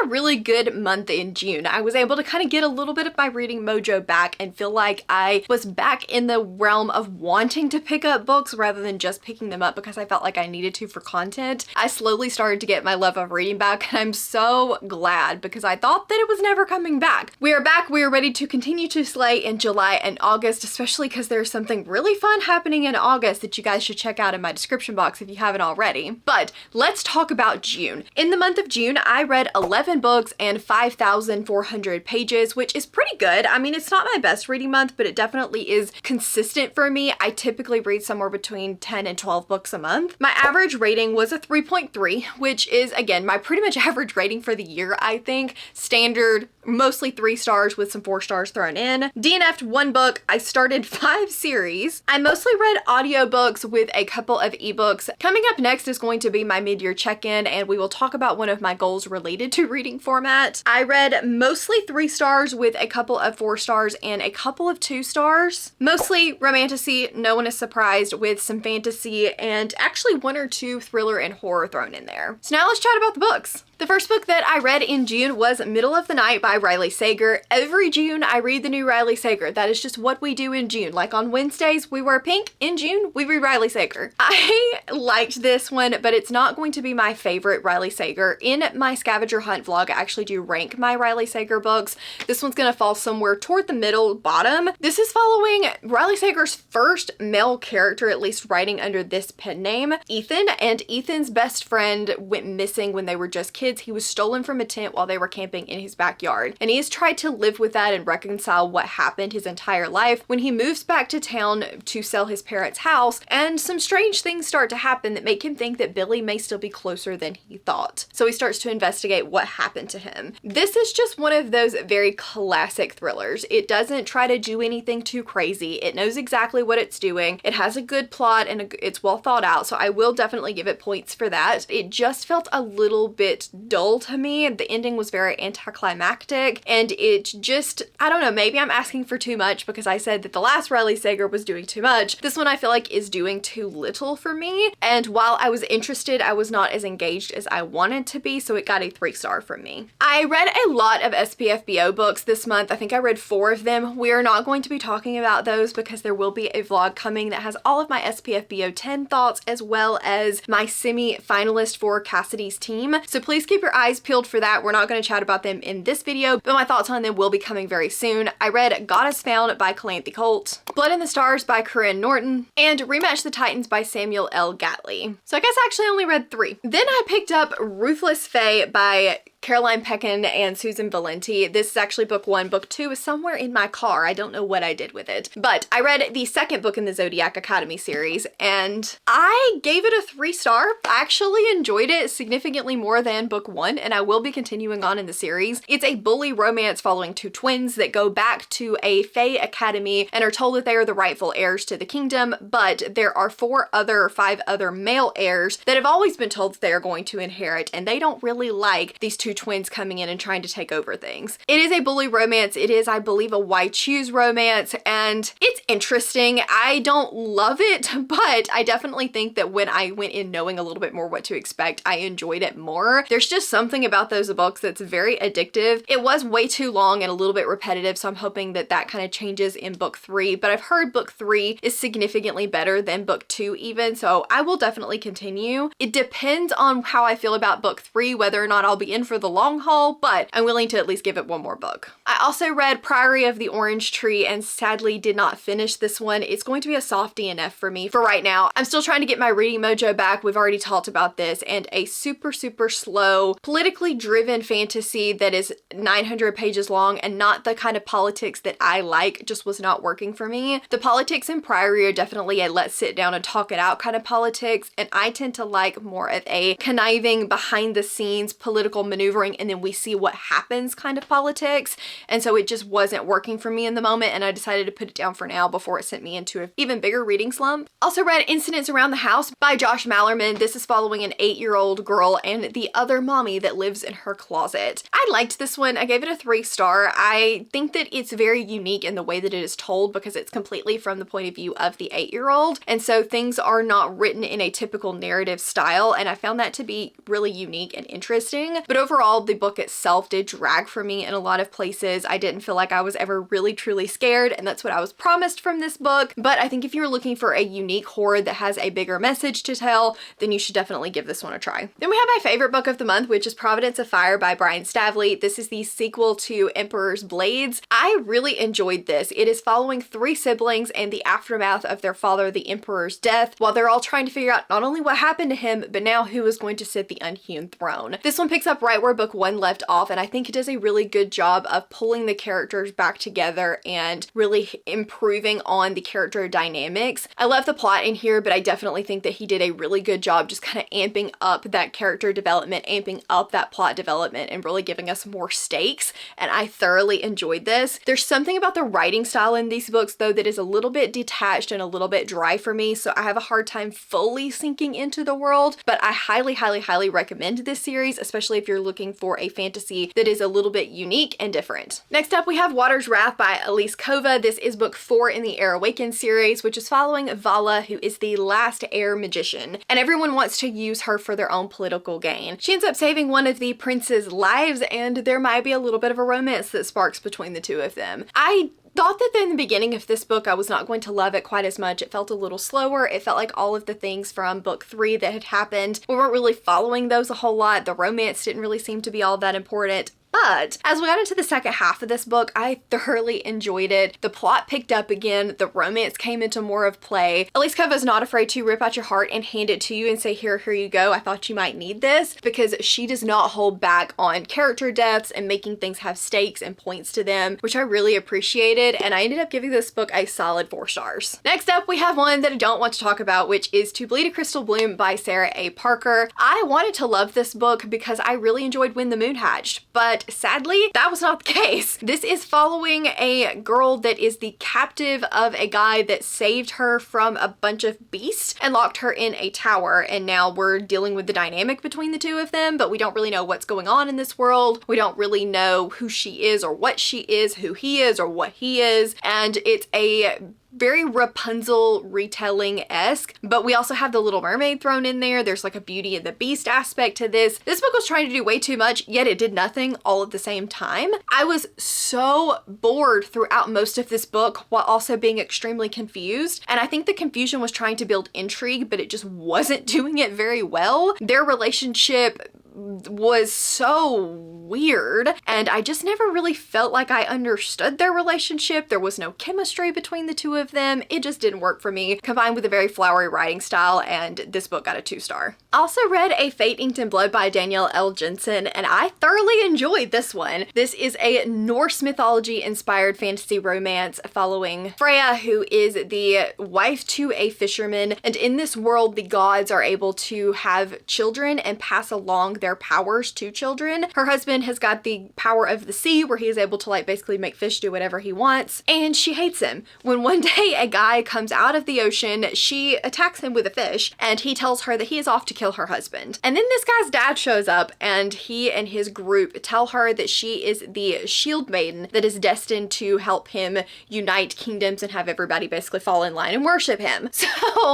a really good month in June. I was able to kind of get a little bit of my reading mojo back and feel like I was back in the realm of wanting to pick up books rather than just picking them up because I felt like I needed to for content. I slowly started to get my love of reading back, and I'm so glad because I thought that it was never coming back. We are back. We are ready to continue to slay in July and August, especially because there's something really fun happening in August that you guys should check out in my description box if you haven't already. But let's talk about June. In the month of June, I read 11 books and 5,400 pages, which is pretty good. I mean, it's not my best reading month, but it definitely is consistent for me. I typically read somewhere between 10 and 12 books a month. My average rating was a 3.3, which is, again, my pretty much average rating for the year, I think. Standard, mostly 3 stars with some 4 stars thrown in. DNF'd 1 book. I started 5 series. I mostly read audiobooks with a couple of ebooks. Coming up next is going to be my mid-year check-in, and we will talk about one of my goals related to reading format. I read mostly 3 stars with a couple of 4 stars and a couple of 2 stars. Mostly romantasy, no one is surprised, with some fantasy and actually 1 or 2 thriller and horror thrown in there. So now let's chat about the books. The first book that I read in June was Middle of the Night by Riley Sager. Every June I read the new Riley Sager. That is just what we do in June. Like on Wednesdays we wear pink, in June we read Riley Sager. I liked this one, but it's not going to be my favorite Riley Sager. In my scavenger hunt vlog, I actually do rank my Riley Sager books. This one's gonna fall somewhere toward the middle bottom. This is following Riley Sager's first male character, at least writing under this pen name, Ethan, and Ethan's best friend went missing when they were just kids. He was stolen from a tent while they were camping in his backyard, and he has tried to live with that and reconcile what happened his entire life when he moves back to town to sell his parents' house, and some strange things start to happen that make him think that Billy may still be closer than he thought. So he starts to investigate what happened to him. This is just one of those very classic thrillers. It doesn't try to do anything too crazy. It knows exactly what it's doing. It has a good plot and it's well thought out, so I will definitely give it points for that. It just felt a little bit dull to me. The ending was very anticlimactic, and it just, I don't know, maybe I'm asking for too much because I said that the last Riley Sager was doing too much. This one I feel like is doing too little for me, and while I was interested, I was not as engaged as I wanted to be, so it got a 3 star from me. I read a lot of SPFBO books this month. I think I read 4 of them. We are not going to be talking about those because there will be a vlog coming that has all of my SPFBO 10 thoughts as well as my semi-finalist for Cassidy's team. So please keep your eyes peeled for that. We're not going to chat about them in this video, but my thoughts on them will be coming very soon. I read Goddess Found by Calanthe Colt, Blood in the Stars by Corinne Norton, and Rematch the Titans by Samuel L. Gatley. So I guess I actually only read 3. Then I picked up Ruthless Fae by Caroline Peckin and Susan Valenti. This is actually book 1. Book 2 is somewhere in my car. I don't know what I did with it. But I read the second book in the Zodiac Academy series, and I gave it a 3 star. I actually enjoyed it significantly more than book 1, and I will be continuing on in the series. It's a bully romance following 2 twins that go back to a Fae Academy and are told that they are the rightful heirs to the kingdom, but there are 5 other male heirs that have always been told that they are going to inherit, and they don't really like these 2 twins coming in and trying to take over things. It is a bully romance. It is, I believe, a why choose romance, and it's interesting. I don't love it, but I definitely think that when I went in knowing a little bit more what to expect, I enjoyed it more. There's just something about those books that's very addictive. It was way too long and a little bit repetitive, so I'm hoping that that kind of changes in book 3, but I've heard book 3 is significantly better than book 2 even, so I will definitely continue. It depends on how I feel about book 3, whether or not I'll be in for the long haul, but I'm willing to at least give it 1 more book. I also read Priory of the Orange Tree and sadly did not finish this one. It's going to be a soft DNF for me for right now. I'm still trying to get my reading mojo back. We've already talked about this, and a super slow, politically driven fantasy that is 900 pages long and not the kind of politics that I like just was not working for me. The politics in Priory are definitely a let's sit down and talk it out kind of politics, and I tend to like more of a conniving behind the scenes political maneuvering and then we see what happens kind of politics, and so it just wasn't working for me in the moment, and I decided to put it down for now before it sent me into an even bigger reading slump. Also read Incidents Around the House by Josh Mallerman. This is following an 8-year-old girl and the other mommy that lives in her closet. I liked this one. I gave it a 3 star. I think that it's very unique in the way that it is told because it's completely from the point of view of the 8-year-old, and so things are not written in a typical narrative style, and I found that to be really unique and interesting. But overall overall, the book itself did drag for me in a lot of places. I didn't feel like I was ever really truly scared, and that's what I was promised from this book. But I think if you're looking for a unique horror that has a bigger message to tell, then you should definitely give this one a try. Then we have my favorite book of the month, which is Providence of Fire by Brian Stavley. This is the sequel to Emperor's Blades. I really enjoyed this. It is following 3 siblings and the aftermath of their father, the Emperor's death, while they're all trying to figure out not only what happened to him, but now who is going to sit the unhewn throne. This one picks up right where book 1 left off, and I think it does a really good job of pulling the characters back together and really improving on the character dynamics. I love the plot in here, but I definitely think that he did a really good job just kind of amping up that character development, amping up that plot development, and really giving us more stakes, and I thoroughly enjoyed this. There's something about the writing style in these books, though, that is a little bit detached and a little bit dry for me, so I have a hard time fully sinking into the world, but I highly, highly, highly recommend this series, especially if you're looking for a fantasy that is a little bit unique and different. Next up, we have Water's Wrath by Elise Kova. This is book 4 in the Heir Awakens series, which is following Vala, who is the last heir magician, and everyone wants to use her for their own political gain. She ends up saving one of the prince's lives, and there might be a little bit of a romance that sparks between the two of them. I thought that in the beginning of this book I was not going to love it quite as much. It felt a little slower. It felt like all of the things from book 3 that had happened, we weren't really following those a whole lot. The romance didn't really seem to be all that important. But as we got into the second half of this book, I thoroughly enjoyed it. The plot picked up again, the romance came into more of play. Elise Kova is not afraid to rip out your heart and hand it to you and say, here you go, I thought you might need this, because she does not hold back on character depths and making things have stakes and points to them, which I really appreciated, and I ended up giving this book a solid 4 stars. Next up, we have one that I don't want to talk about, which is To Bleed a Crystal Bloom by Sarah A. Parker. I wanted to love this book because I really enjoyed When the Moon Hatched, but sadly, that was not the case. This is following a girl that is the captive of a guy that saved her from a bunch of beasts and locked her in a tower, and now we're dealing with the dynamic between the two of them, but we don't really know what's going on in this world. We don't really know who she is or what she is, who he is or what he is, and it's a very Rapunzel retelling-esque, but we also have the Little Mermaid thrown in there. There's like a Beauty and the Beast aspect to this. This book was trying to do way too much, yet it did nothing all at the same time. I was so bored throughout most of this book while also being extremely confused, and I think the confusion was trying to build intrigue, but it just wasn't doing it very well. Their relationship was so weird, and I just never really felt like I understood their relationship. There was no chemistry between the two of them. It just didn't work for me, combined with a very flowery writing style, and this book got a 2-star. I also read A Fate Inked in Blood by Danielle L. Jensen, and I thoroughly enjoyed this one. This is a Norse mythology inspired fantasy romance following Freya, who is the wife to a fisherman, and in this world the gods are able to have children and pass along their powers to children. Her husband has got the power of the sea, where he is able to like basically make fish do whatever he wants, and she hates him. When one day a guy comes out of the ocean, she attacks him with a fish, and he tells her that he is off to kill her husband. And then this guy's dad shows up, and he and his group tell her that she is the shield maiden that is destined to help him unite kingdoms and have everybody basically fall in line and worship him. So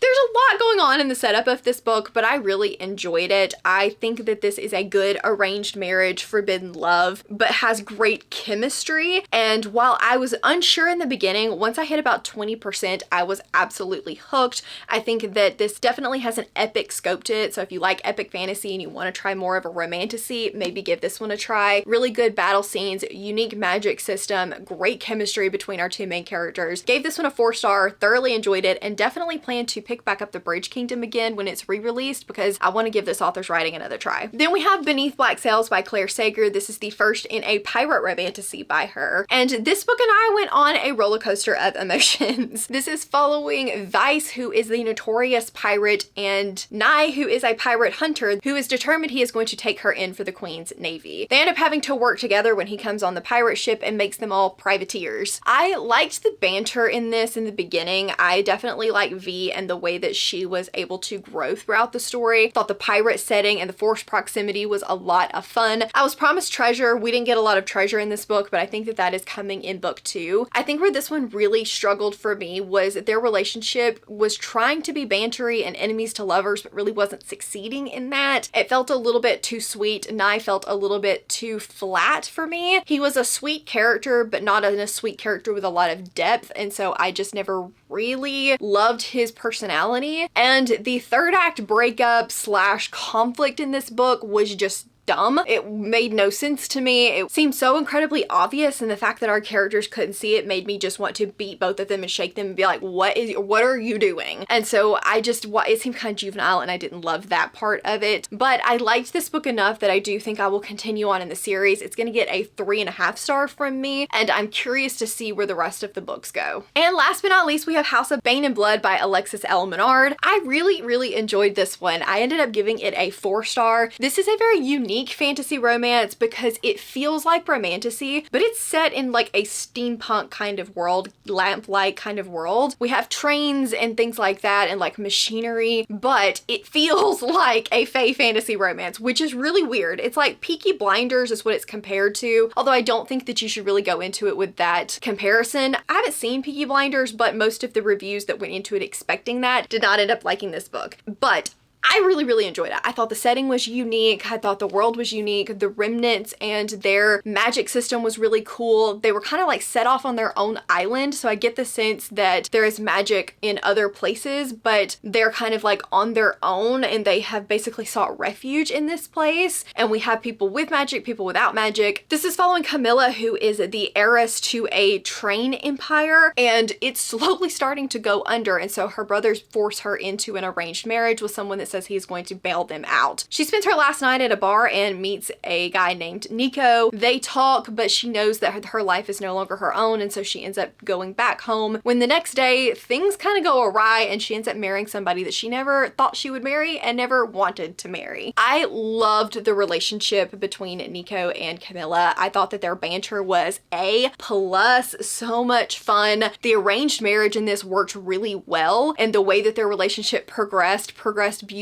there's a lot going on in the setup of this book, but I really enjoyed it. I think that this is a good arranged marriage, forbidden love, but has great chemistry. And while I was unsure in the beginning, once I hit about 20%, I was absolutely hooked. I think that this definitely has an epic scope to it. So if you like epic fantasy and you want to try more of a romantasy, maybe give this one a try. Really good battle scenes, unique magic system, great chemistry between our two main characters. Gave this one a 4-star, thoroughly enjoyed it, and definitely plan to pick back up The Bridge Kingdom again when it's re-released, because I want to give this author's writing another try. Then we have Beneath Black Sails by Claire Sager. This is the first in a pirate romantasy by her, and this book and I went on a roller coaster of emotions. This is following Vice, who is the notorious pirate, and Nye, who is a pirate hunter who is determined he is going to take her in for the Queen's Navy. They end up having to work together when he comes on the pirate ship and makes them all privateers. I liked the banter in this in the beginning. I definitely like V and the way that she was able to grow throughout the story. Thought the pirate setting and the forced proximity proximity was a lot of fun. I was promised treasure. We didn't get a lot of treasure in this book, but I think that that is coming in book 2. I think where this one really struggled for me was that their relationship was trying to be bantery and enemies to lovers, but really wasn't succeeding in that. It felt a little bit too sweet, and I felt a little bit too flat for me. He was a sweet character, but not a sweet character with a lot of depth, and so I just never really loved his personality. And the third act breakup / conflict in this book was just dumb. It made no sense to me. It seemed so incredibly obvious, and the fact that our characters couldn't see it made me just want to beat both of them and shake them and be like, what are you doing? And so it seemed kind of juvenile, and I didn't love that part of it. But I liked this book enough that I do think I will continue on in the series. It's gonna get a 3.5 star from me, and I'm curious to see where the rest of the books go. And last but not least, we have House of Bane and Blood by Alexis L. Menard. I really enjoyed this one. I ended up giving it a 4 star. This is a very unique fantasy romance because it feels like Romantasy, but it's set in like a steampunk kind of world, lamplight kind of world. We have trains and things like that and like machinery, but it feels like a fae fantasy romance, which is really weird. It's like Peaky Blinders is what it's compared to, although I don't think that you should really go into it with that comparison. I haven't seen Peaky Blinders, but most of the reviews that went into it expecting that did not end up liking this book. But I really enjoyed it. I thought the setting was unique. I thought the world was unique. The remnants and their magic system was really cool. They were kind of like set off on their own island, so I get the sense that there is magic in other places, but they're kind of like on their own, and they have basically sought refuge in this place. And we have people with magic, people without magic. This is following Camilla, who is the heiress to a train empire, and it's slowly starting to go under, and so her brothers force her into an arranged marriage with someone that says he's going to bail them out. She spends her last night at a bar and meets a guy named Nico. They talk, but she knows that her life is no longer her own, and so she ends up going back home. When the next day things kind of go awry and she ends up marrying somebody that she never thought she would marry and never wanted to marry. I loved the relationship between Nico and Camilla. I thought that their banter was A+, so much fun. The arranged marriage in this worked really well, and the way that their relationship progressed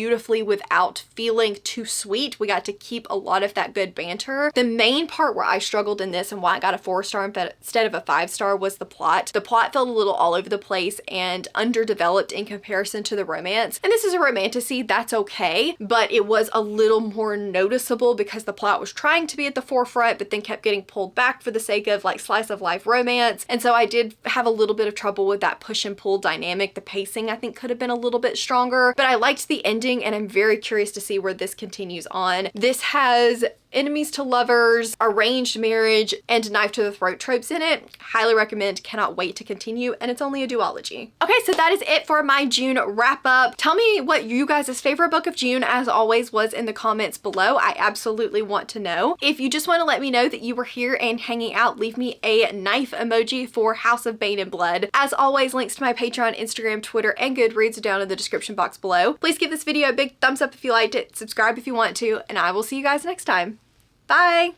beautifully without feeling too sweet. We got to keep a lot of that good banter. The main part where I struggled in this and why I got a 4 star instead of a 5 star was the plot. The plot felt a little all over the place and underdeveloped in comparison to the romance. And this is a romantasy, that's okay, but it was a little more noticeable because the plot was trying to be at the forefront, but then kept getting pulled back for the sake of like slice of life romance. And so I did have a little bit of trouble with that push and pull dynamic. The pacing I think could have been a little bit stronger, but I liked the ending, and I'm very curious to see where this continues on. This has enemies to lovers, arranged marriage, and knife to the throat tropes in it. Highly recommend, cannot wait to continue, and it's only a duology. Okay, so that is it for my June wrap up. Tell me what you guys' favorite book of June, as always, was in the comments below. I absolutely want to know. If you just want to let me know that you were here and hanging out, leave me a knife emoji for House of Bane and Blood. As always, links to my Patreon, Instagram, Twitter, and Goodreads are down in the description box below. Please give this video a big thumbs up if you liked it, subscribe if you want to, and I will see you guys next time. Bye!